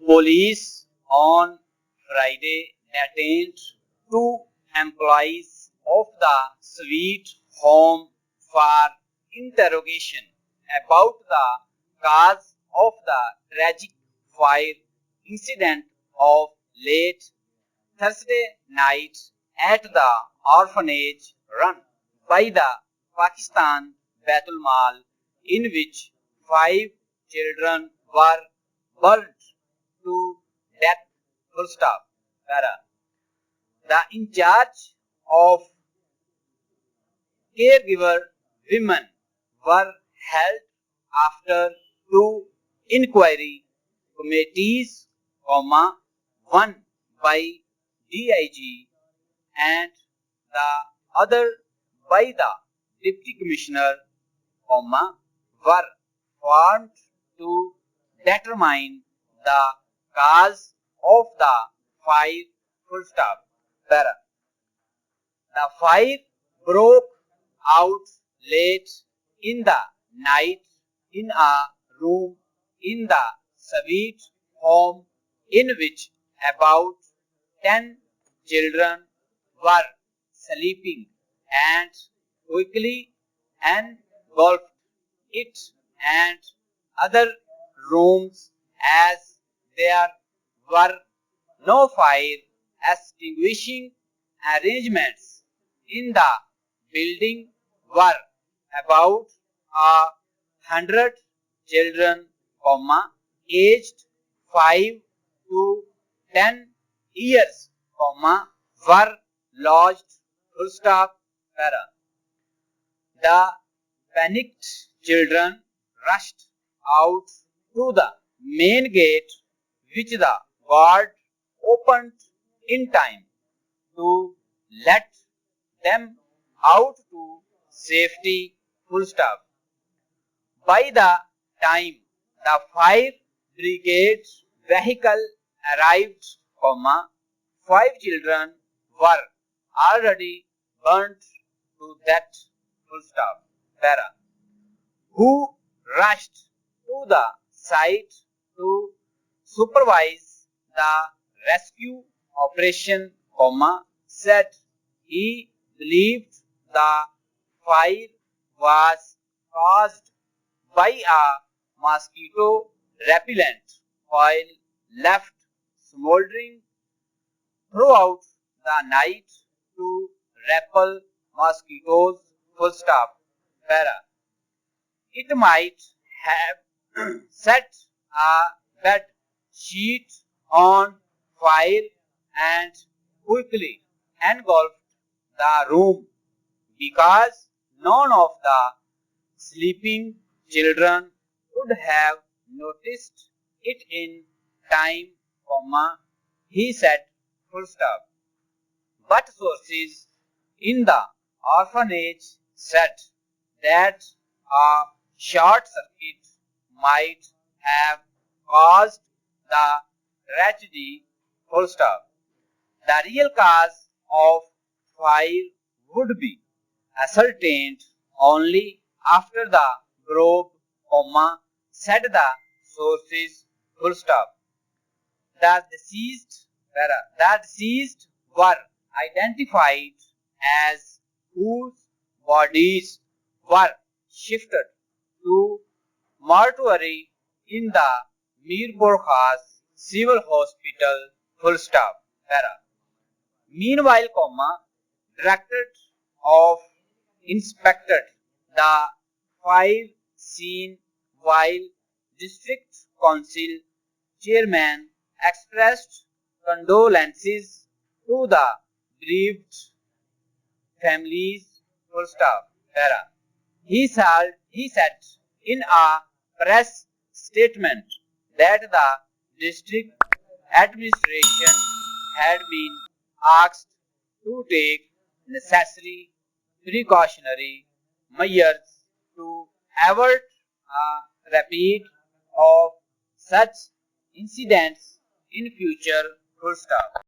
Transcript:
Police on Friday detained 2 employees of the sweet home for interrogation about the cause of the tragic fire incident of late Thursday night at the orphanage run by the Pakistan Baitul Mal, in which 5 children were burnt to death. Full stop. Para. The in charge of caregiver women were held after 2 inquiry committees, one by DIG and the other by the Deputy Commissioner, were formed to determine the cause of the fire. Full stop. Para. The fire broke out late in the night in a room in the sweet home in which about 10 children were sleeping, and quickly engulfed it and other rooms, as there were no fire extinguishing arrangements in the building. Were about 100 children, aged 5 to 10 years, were lodged. Full stop. Para. The panicked children rushed out to the main gate, which the guard opened in time to let them out to safety. Full stop. By the time the fire brigade vehicle arrived, 5 children were already burnt to death. Full stop. Para. Who rushed to the site to supervise the rescue operation, said he believed the fire was caused by a mosquito repellent oil left smoldering throughout the night to repel mosquitoes. Full stop. Para. It might have set a bed sheet on fire and quickly engulfed the room, because none of the sleeping children would have noticed it in time, he said. Full stop. But sources in the orphanage said that a short circuit might have caused the tragedy. Full stop. The real cause of fire would be ascertained only after the probe, said the sources. Full stop. The deceased were identified as whose bodies were shifted to mortuary in the Mirpur Khas Civil Hospital. Full stop. Para. Meanwhile, Directorate of inspected the fire scene, while District Council Chairman expressed condolences to the bereaved families. Full stop. Para. He said in a press statement that the district administration had been asked to take necessary precautionary measures to avert a repeat of such incidents in future. Full stop.